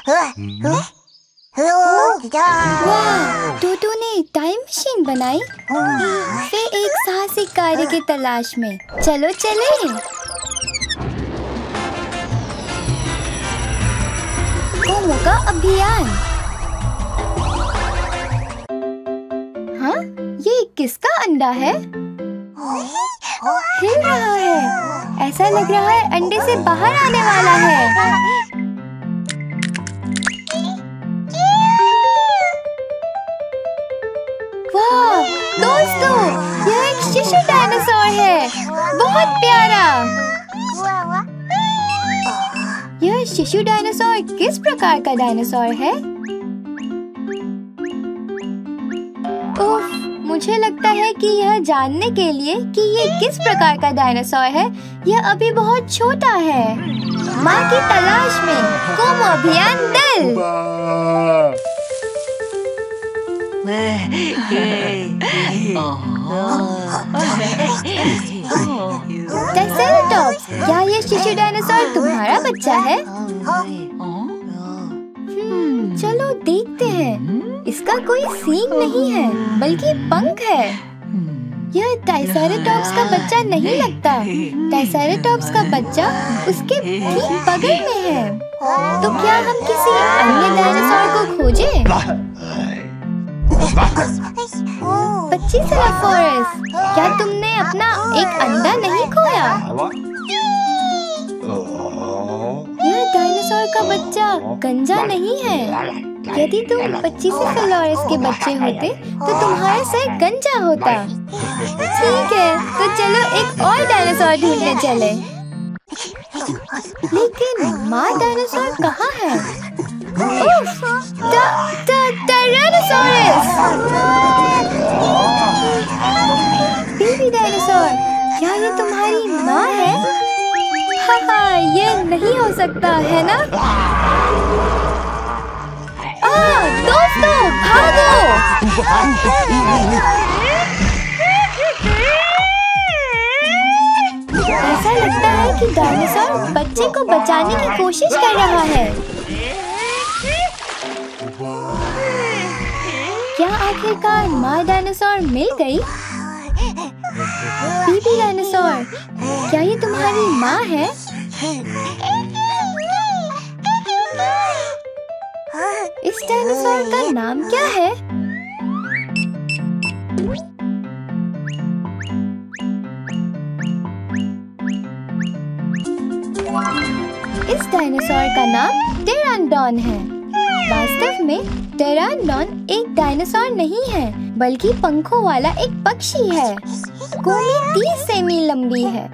वाह, टोटो ने time machine बनाई। फिर एक साहसिक कार्य की तलाश में चलो चलें। कोमो का अभियान। हाँ, ये किसका अंडा है? हिल रहा है। ऐसा लग रहा है अंडे से बाहर आने वाला है। वाह दोस्तों, यह एक शिशु डायनासोर है। बहुत प्यारा। यह शिशु डायनासोर किस प्रकार का डायनासोर है? उफ, मुझे लगता है कि यह जानने के लिए कि ये किस प्रकार का डायनासोर है, यह अभी बहुत छोटा है। माँ की तलाश में कोमो अभियान दल। ट्राइसेराटॉप्स, क्या ये शिशु डायनासोर तुम्हारा बच्चा है? चलो देखते हैं। इसका कोई सींग नहीं है, बल्कि पंख है। यह ट्राइसेराटॉप्स का बच्चा नहीं लगता। ट्राइसेराटॉप्स का बच्चा उसके ठीक बगल में है। तो क्या हम किसी अन्य डायनासोर को खोजें? बच्ची सेराफोरस, क्या तुमने अपना एक अंडा नहीं खोया? यह डायनासोर का बच्चा गंजा नहीं है। यदि तुम पच्चीसेफेलोरस के बच्चे होते तो तुम्हारा सर गंजा होता। ठीक है, तो चलो एक और डायनासोर ढूंढने चले। लेकिन माँ डायनासोर कहाँ है? टायरानोसोरस! बेबी डायनासोर, क्या ये तुम्हारी माँ है? हाँ, ये नहीं हो सकता है ना? दोस्तों, भागो! ऐसा लगता है कि डायनासोर बच्चे को बचाने की कोशिश कर रहा है। क्या आखिरकार माँ डायनासोर मिल गई? बेबी डायनासोर, क्या ये तुम्हारी माँ है? इस डायनासोर का नाम क्या है? इस डायनासोर का नाम टेरानोडॉन है। वास्तव में टेरानोडॉन एक डायनासोर नहीं है, बल्कि पंखों वाला एक पक्षी है। कोमी 30 सेमी लंबी है।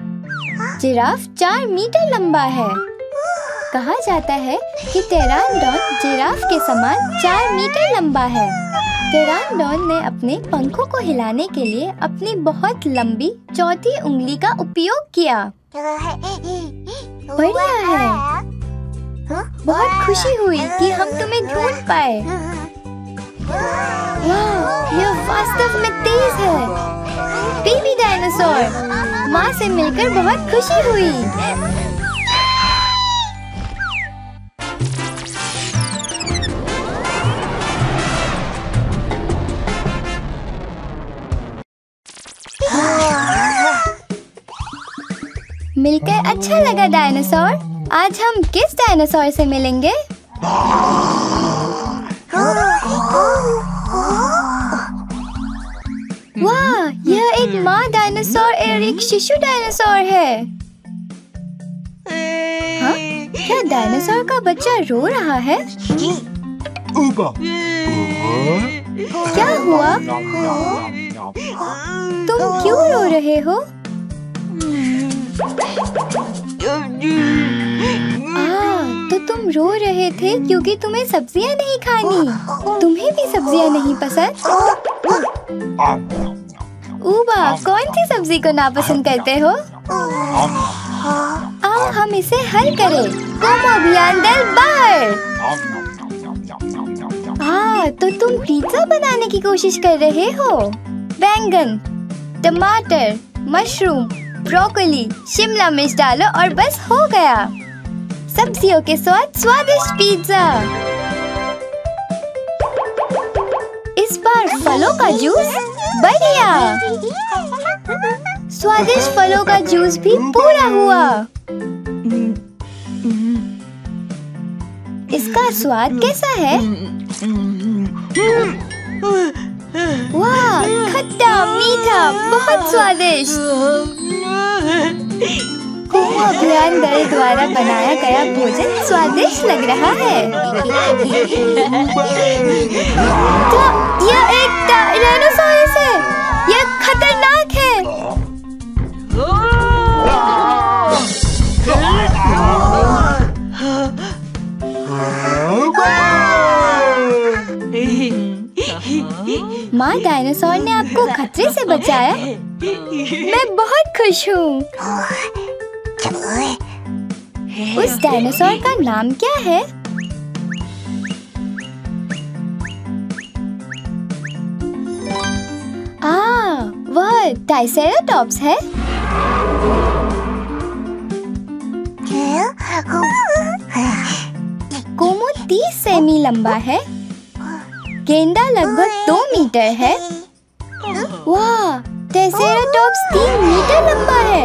जिराफ 4 मीटर लंबा है। कहा जाता है कि टेरानोडॉन जिराफ के समान 4 मीटर लंबा है। टेरानोडॉन ने अपने पंखों को हिलाने के लिए अपनी बहुत लंबी चौथी उंगली का उपयोग किया। बढ़िया है। बहुत खुशी हुई कि हम तुम्हें ढूंढ पाए। वाह, यह वास्तव में तेज है। बेबी डायनासोर, माँ से मिलकर बहुत खुशी हुई। मिलकर अच्छा लगा डायनासोर। आज हम किस डायनासोर से मिलेंगे? वाह, यह एक माँ डायनासोर और एक शिशु डायनासोर है। हाँ? क्या डायनासोर का बच्चा रो रहा है? क्या हुआ? तुम क्यों रो रहे हो? तो तुम रो रहे थे क्योंकि तुम्हें सब्जियां नहीं खानी। तुम्हें भी सब्जियां नहीं पसंद? ऊबा, कौन सी सब्जी को नापसंद करते हो? आओ हम इसे हल करें। कोमो अभियान दल बाहर। तो तुम पिज्जा बनाने की कोशिश कर रहे हो। बैंगन, टमाटर, मशरूम, ब्रोकोली, शिमला मिर्च डालो और बस हो गया। सब्जियों के साथ स्वादिष्ट पिज्जा। इस बार फलों का जूस। बढ़िया। स्वादिष्ट फलों का जूस भी पूरा हुआ। इसका स्वाद कैसा है? वाह, खट्टा मीठा, बहुत स्वादिष्ट। कुमो अभियान दल द्वारा बनाया गया भोजन स्वादिष्ट लग रहा है। क्या यह एक टायरानोसॉरस है? यह खतरनाक है। माँ डायनासोर ने आपको खतरे से बचाया। मैं बहुत खुश हूँ। उस डायनासोर का नाम क्या है? वह ट्राइसेराटॉप्स है। कोमो 30 सेमी लंबा है। गेंडा लगभग 2 मीटर है। वाह, ट्राइसेराटॉप्स 3 मीटर लंबा है।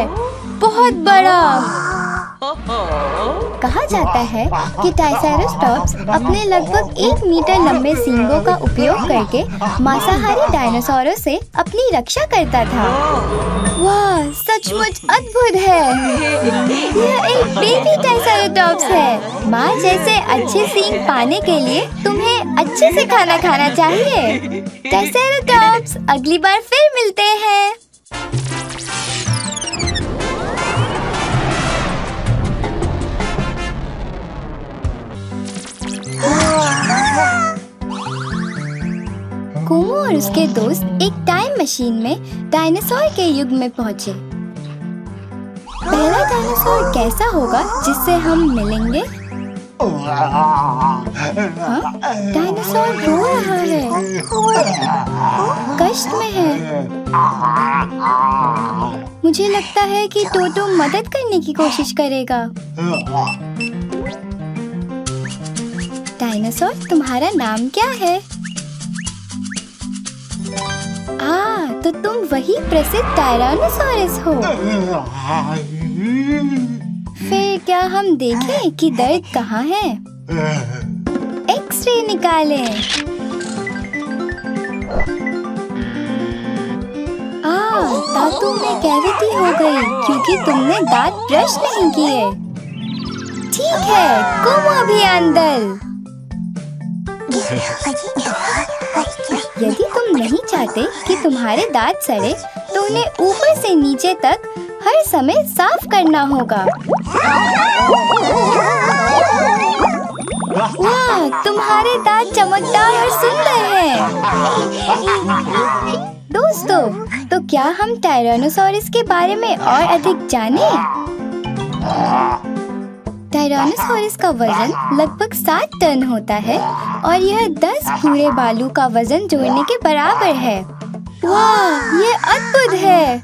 बहुत बड़ा। कहा जाता है कि ट्राइसेराटॉप्स अपने लगभग 1 मीटर लंबे सींगों का उपयोग करके मांसाहारी डायनासोरों से अपनी रक्षा करता था। वाह, सचमुच अद्भुत है। यह एक बेबी ट्राइसेराटॉप्स है। माँ जैसे अच्छे सींग पाने के लिए तुम्हें अच्छे से खाना खाना चाहिए। ट्राइसेराटॉप्स, अगली बार फिर मिलते हैं। कोमो और उसके दोस्त एक टाइम मशीन में डायनासोर के युग में पहुंचे। पहला डायनासोर कैसा होगा जिससे हम मिलेंगे? हाँ? डायनासोर रो रहा है। कष्ट में है। मुझे लगता है कि टोटो मदद करने की कोशिश करेगा। डायनासोर, तुम्हारा नाम क्या है? तो तुम वही प्रसिद्ध टायरानोसॉरस हो। फिर क्या हम देखें कि दर्द कहाँ है? एक्सरे निकालें। दांतों में कैविटी हो गई क्योंकि तुमने दांत ब्रश नहीं किए। ठीक है, कोमो अभियान दल। यदि तुम नहीं चाहते कि तुम्हारे दांत सड़े, तो उन्हें ऊपर से नीचे तक हर समय साफ करना होगा। वाह, तुम्हारे दांत चमकदार और सुंदर हैं। दोस्तों, तो क्या हम टायरानोसॉरस के बारे में और अधिक जानें? टायरानोसॉरस का वजन लगभग 7 टन होता है और यह 10 पूरे बालू का वजन जोड़ने के बराबर है। वाह, यह अद्भुत है।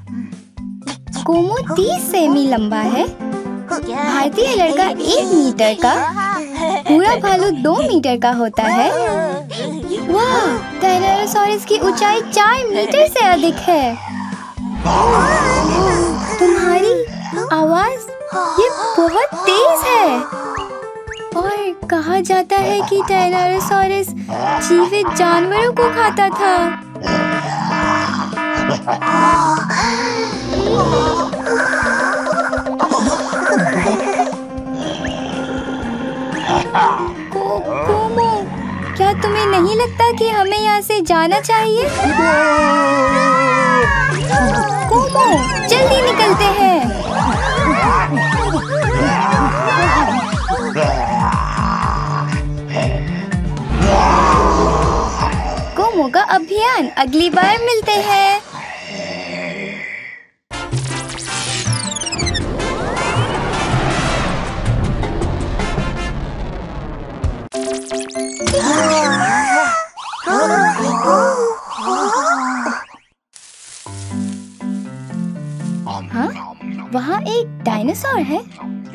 कोमो 30 सेमी लंबा है। भारतीय लड़का 1 मीटर का, पूरा भालू 2 मीटर का होता है। वाह, टायरानोसॉरस की ऊंचाई 4 मीटर से अधिक है। तुम्हारी आवाज ये बहुत तेज है। और कहा जाता है कि टायरानोसॉरस जीवित जानवरों को खाता था। कोमो, क्या तुम्हें नहीं लगता कि हमें यहाँ से जाना चाहिए? कोमो, जल्दी निकलते हैं। कोमो का अभियान, अगली बार मिलते हैं। हाँ, वहाँ एक डायनासोर है।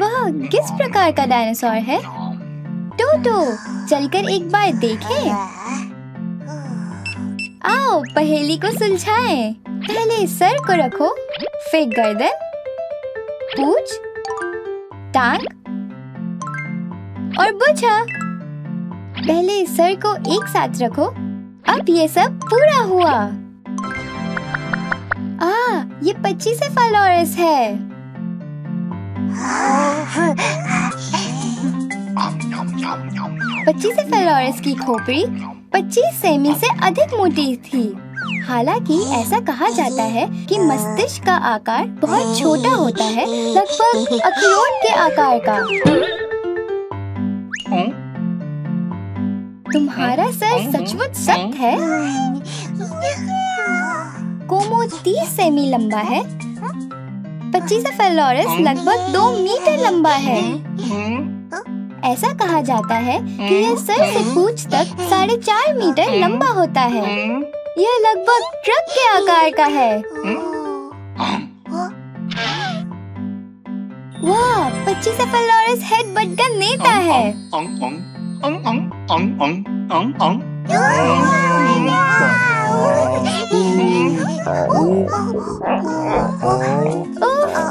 वह किस प्रकार का डायनासोर है? टोटो, चलकर एक बार देखें। आओ पहेली को सुलझाएं। पहले सर को रखो, फिर गर्दन, पूंछ, टांग और बुझा। पहले सर को एक साथ रखो। अब ये सब पूरा हुआ। ये पच्चीसेफालोरस है। पच्चीसेफालोरस की खोपड़ी 25 सेमी से अधिक मोटी थी। हालांकि ऐसा कहा जाता है कि मस्तिष्क का आकार बहुत छोटा होता है, लगभग अखरोट के आकार का। तुम्हारा सर सचमुच सख्त है। कोमो 30 सेमी लंबा है। पच्चीसेफालोरस लगभग 2 मीटर लंबा है। ऐसा कहा जाता है कि यह सर से पूंछ तक 4.5 मीटर लंबा होता है। यह लगभग ट्रक के आकार का है। वाह, पच्चीसेफालोरस हेडबट का नेता है।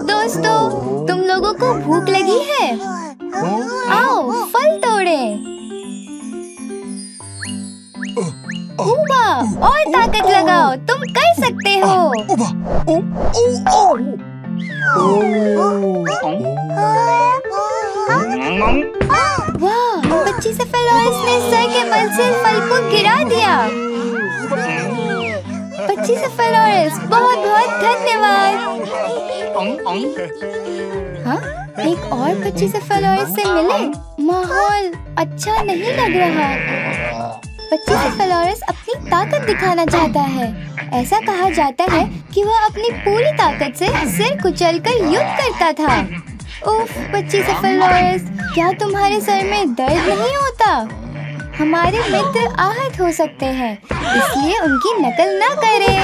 दोस्तों, तुम लोगों को भूख लगी है? आओ फल तोड़ें। ऊबा, और ताकत लगाओ, तुम कर सकते हो। वाह, पच्चीसेफालोरस ने सर के बल से फल को गिरा दिया। पच्चीसेफालोरस, बहुत बहुत धन्यवाद। हाँ, एक और पच्चीसेफालोरस से मिले। माहौल अच्छा नहीं लग रहा। पच्चीसेफालोरस अपनी ताकत दिखाना चाहता है। ऐसा कहा जाता है कि वह अपनी पूरी ताकत से सिर कुचलकर युद्ध करता था। उफ, पच्चीसेफालोरस, क्या तुम्हारे सर में दर्द नहीं होता? हमारे मित्र आहत हो सकते हैं, इसलिए उनकी नकल न करें।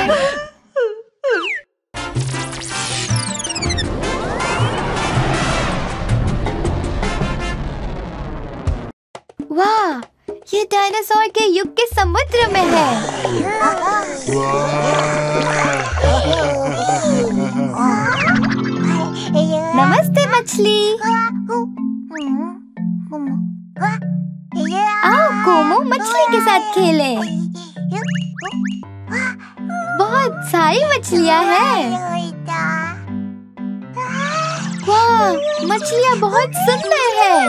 वाह, ये डायनासोर के युग के समुद्र में है। नमस्ते मछली। आओ कोमो, मछली के साथ खेलें। बहुत सारी मछलियाँ हैं। वाह, मछलियाँ बहुत सुंदर हैं।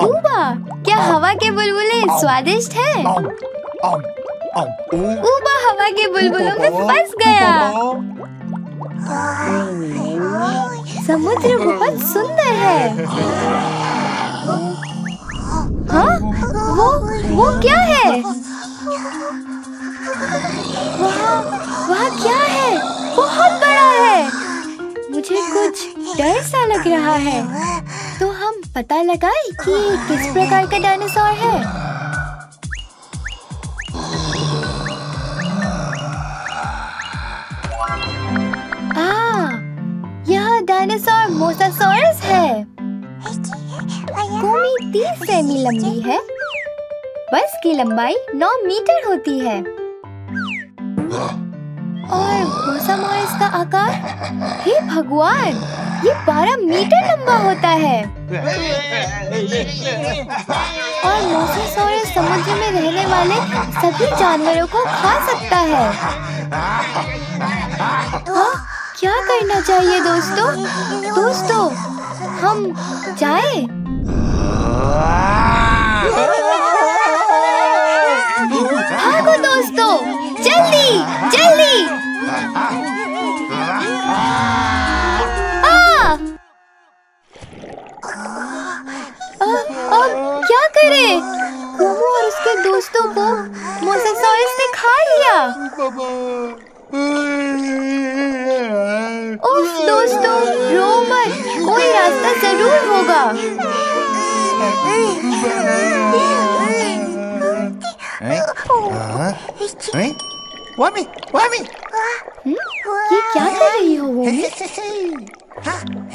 ऊबा, क्या हवा के बुलबुले स्वादिष्ट हैं? ऊबा हवा के बुलबुलों में फंस गया। समुद्र बहुत सुंदर है। हाँ, वो क्या है? वहाँ क्या है? बहुत बड़ा है। मुझे कुछ डर सा लग रहा है। तो हम पता लगाए कि किस प्रकार का डायनासोर है। यह डायनासोर मोसासॉरस है। कोमी 30 सेमी लंबी है। बस की लंबाई 9 मीटर होती है। और मोसासॉरस का आकार, हे भगवान, ये 12 मीटर लंबा होता है। और मोसासॉरस समुद्र में रहने वाले सभी जानवरों को खा सकता है। हाँ, क्या करना चाहिए दोस्तों? हम जाएं? भागो दोस्तों, जल्दी जल्दी। अब क्या करें? कोमो और उसके दोस्तों को मोसासॉरस ने खा लिया। उफ दोस्तों, रो मत, कोई रास्ता जरूर होगा। ये क्या कर रही हो वोमी?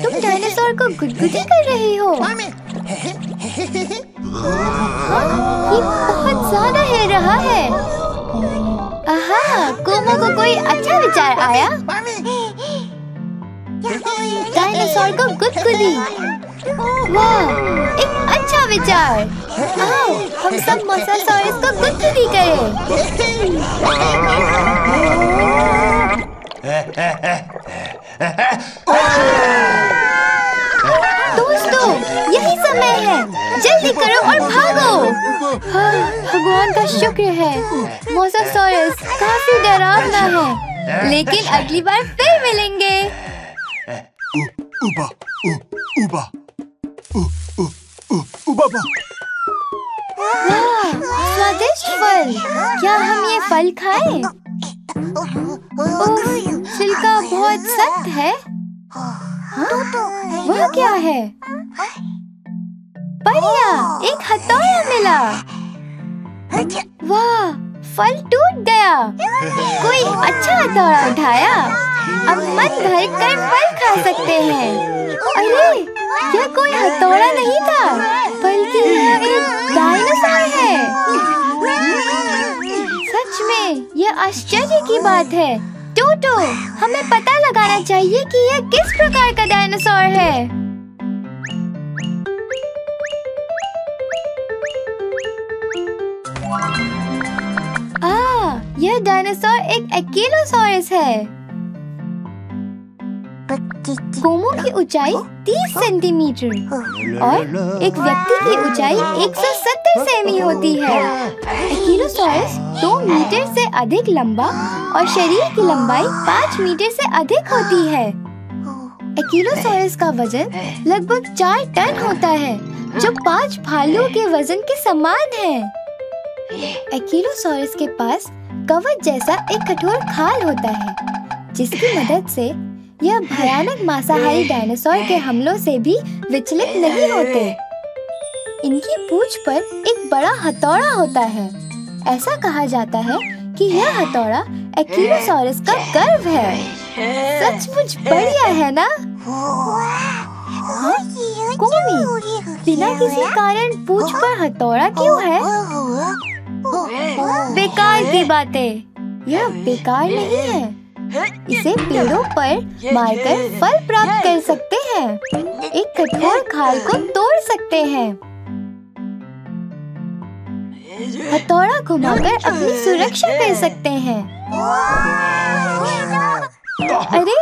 तुम डायनासोर को गुदगुदी कर रही हो। हाँ, ये बहुत ज्यादा हिल रहा है। आहा, कोमो को कोई अच्छा विचार आया। डायनासोर को गुदगुदी। वाह, एक अच्छा विचार। आओ, हम सब मोसासॉरस को गुदगुदी करें। दोस्तों, यही समय है, जल्दी करो और भागो। हाँ, भगवान का शुक्र है, मोसासॉरस काफी डरावना है, लेकिन अगली बार फिर मिलेंगे। वाह, स्वादिष्ट फल। क्या हम ये फल खाएं? छिलका बहुत सख्त है। हाँ? वह क्या है? बढ़िया, एक हथौड़ा मिला। वाह, फल टूट गया। कोई अच्छा हथौड़ा उठाया। अब मन भर कर फल खा सकते हैं। अरे, यह कोई हथौड़ा नहीं था, बल्कि यह एक डायनासोर है। सच में, यह आश्चर्य की बात है। टोटो, हमें पता लगाना चाहिए कि यह किस प्रकार का डायनासोर है। यह डायनासोर एक एंकिलोसॉरस है। कोमो की ऊंचाई 30 सेंटीमीटर और एक व्यक्ति की ऊंचाई 170 सेमी होती है। एंकिलोसॉरस 2 मीटर से अधिक लंबा और शरीर की लंबाई 5 मीटर से अधिक होती है। एंकिलोसॉरस का वजन लगभग 4 टन होता है, जो 5 भालुओं के वजन के समान है। एंकिलोसॉरस के पास कवच जैसा एक कठोर खाल होता है, जिसकी मदद से यह भयानक मांसाहारी डायनासोर के हमलों से भी विचलित नहीं होते। इनकी पूंछ पर एक बड़ा हथौड़ा होता है। ऐसा कहा जाता है कि यह हथौड़ा एंकिलोसॉरस का गर्व है। सचमुच बढ़िया है ना? हाँ? कोमी, बिना किसी कारण पूंछ पर हथौड़ा क्यों है? बेकार की बातें। यह बेकार नहीं है। इसे पेड़ों पर मारकर फल प्राप्त कर सकते हैं। एक कठोर खाल को तोड़ सकते हैं। हथौड़ा घुमाकर अपनी सुरक्षा कर सकते हैं। अरे,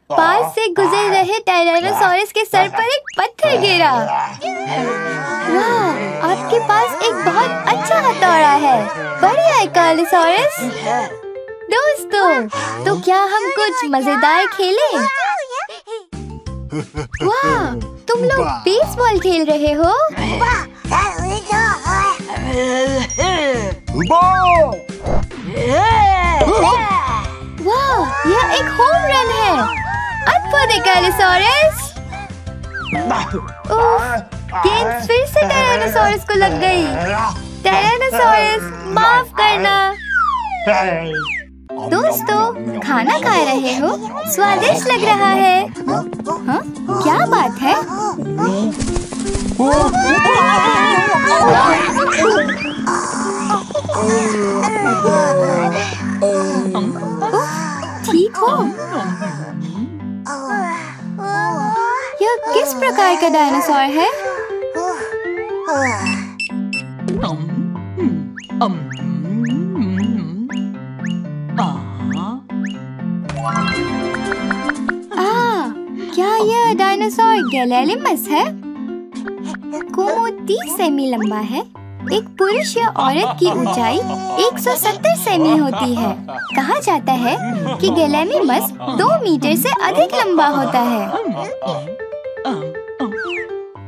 पास से गुजर रहे टायरानोसॉरस के सर पर एक पत्थर गिरा। वाह, आपके पास एक बहुत अच्छा हथौड़ा है। बढ़िया एंकिलोसॉरस। दोस्तों, तो क्या हम कुछ मजेदार खेलें? वाह, तुम लोग बेसबॉल खेल रहे हो? वाह, यह एक होम रन है। अद्भुत एंकिलोसॉरस। गेंद फिर से टायरानोसॉरस को लग गई। टायरानोसॉरस, माफ करना। दोस्तों, खाना खा रहे हो? स्वादिष्ट लग रहा है। हाँ? क्या बात है? ठीक हो? यह किस प्रकार का डायनासोर है? क्या यह डायनासोर गैलेलिमस है? कोमो 30 सेमी लंबा है। एक पुरुष या औरत की ऊंचाई 170 सेमी होती है। कहा जाता है कि गैलेलिमस 2 मीटर से अधिक लंबा होता है।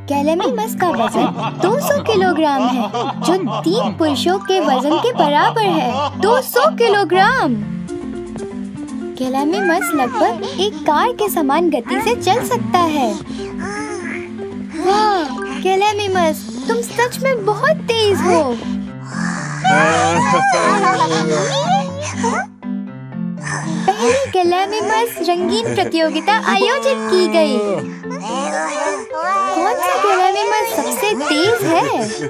गैलेलिमस का वजन 200 किलोग्राम है, जो 3 पुरुषों के वजन के बराबर है। 200 किलोग्राम। गैलेलिमस लगभग एक कार के समान गति से चल सकता है। वाह, गैलेलिमस, तुम सच में बहुत तेज हो। पहली गैलेमिमस रंगीन प्रतियोगिता आयोजित की गई। कौन सा गैलेमिमस सबसे तेज है?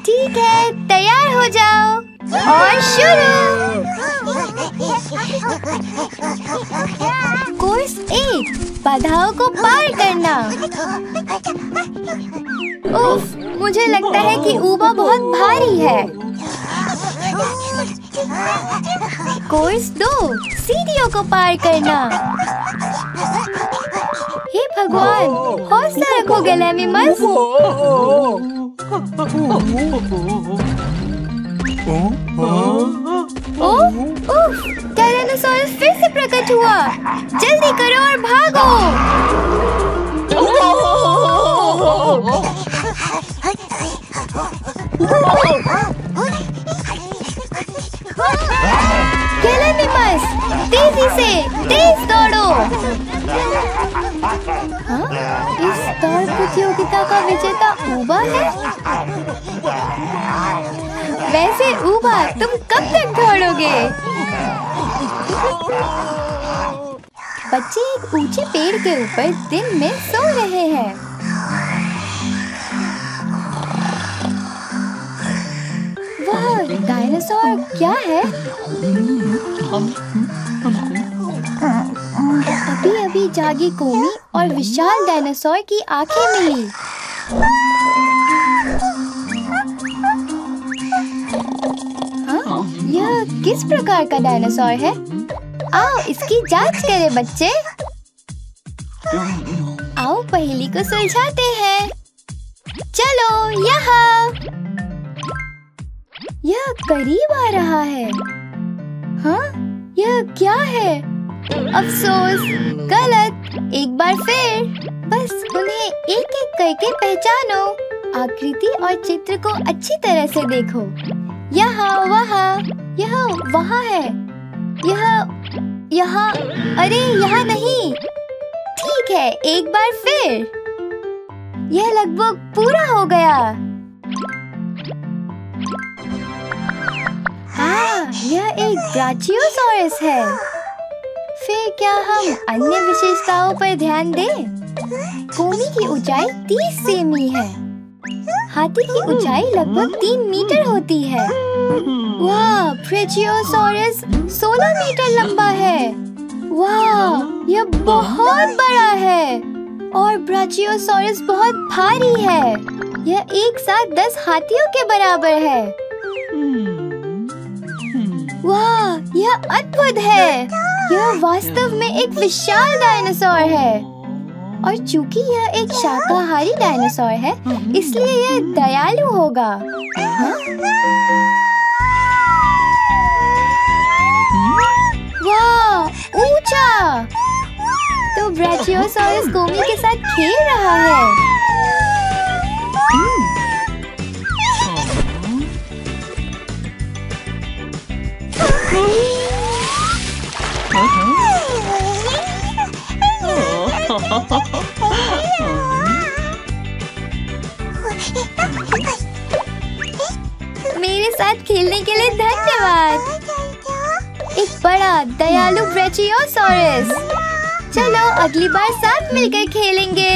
ठीक है, तैयार हो जाओ और शुरू। कोर्स 1, बाधाओं को पार करना। उफ, मुझे लगता है कि ऊबा बहुत भारी है। कोर्स 2, सीढ़ियों को पार करना। हे भगवान, हौसला रखो गैलेमिमस। ओह, टायरानोसॉरस फिर से प्रकट हुआ। जल्दी करो और भागो। गैलेमिमस, तेजी से, तेज दौड़ो। हाँ? इस दौड़ प्रतियोगिता का विजेता ऊबा है। वैसे ऊबा, तुम कब तक दौड़ोगे? बच्चे एक ऊंचे पेड़ के ऊपर दिन में सो रहे हैं। वाह, डायनासोर क्या है? अभी अभी जागी कोमी और विशाल डायनासोर की आंखें मिली। हाँ, यह किस प्रकार का डायनासोर है? आओ इसकी जांच करें बच्चे। आओ पहेली को सुलझाते हैं। चलो यहाँ। यह करीब आ रहा है। हाँ, यह क्या है? अफसोस, गलत। एक बार फिर। बस उन्हें एक एक करके पहचानो। आकृति और चित्र को अच्छी तरह से देखो। यहाँ, वहाँ, यह वहाँ है। यहाँ, अरे यहाँ नहीं। ठीक है, एक बार फिर। यह लगभग पूरा हो गया। हाँ, यह एक ब्राचियोसॉरस है। फिर क्या हम अन्य विशेषताओं पर ध्यान दें? कोमी की ऊंचाई 30 सेमी है। हाथी की ऊंचाई लगभग 3 मीटर होती है। वाह, ब्राचियोसॉरस 16 मीटर लंबा है। वाह, यह बहुत बड़ा है। और ब्राचियोसॉरस बहुत भारी है। यह एक साथ 10 हाथियों के बराबर है। वाह, यह अद्भुत है। यह वास्तव में एक विशाल डायनासोर है। और चूंकि यह एक शाकाहारी डायनासोर है, इसलिए यह दयालु होगा। हाँ? वाह, ऊंचा। तो ब्राचियोसॉरस कोमी के साथ खेल रहा है। मेरे साथ खेलने के लिए धन्यवाद। एक बड़ा दयालु ब्राचियोसॉरस। चलो अगली बार साथ मिलकर खेलेंगे।